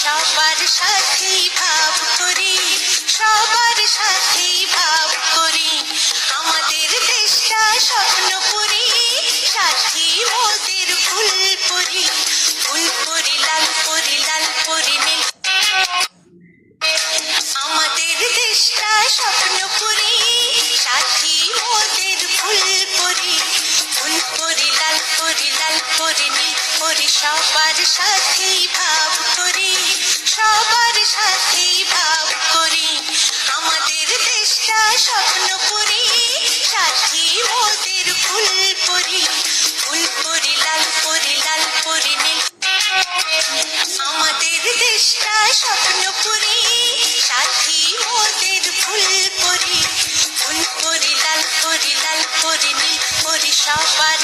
সবার সাথেই ভাব করি, সবার সাথেই ভাব করি, আমাদের দেশটা স্বপ্নপুরী, সাথী মোদের ফুলপুরি, ফুলপুরি লাল পরি লাল পরি নীল, আমাদের দেশটা স্বপ্নপুরী, সাথী মোদের ফুলপুরি, ফুলপুরি লাল পরি নীল পরি, সবার সাথেই ভাব করি, সবার সাথেই ভাব করি, আমাদের দেশটা স্বপ্নপুরী, সাথী মোদের ফুলপুরি, ফুলপুরি লাল পরি নীল, আমাদের দেশটা স্বপ্নপুরী, সাথী মোদের ফুলপুরি, ফুলপুরি লাল পরি নীল পরি, সবার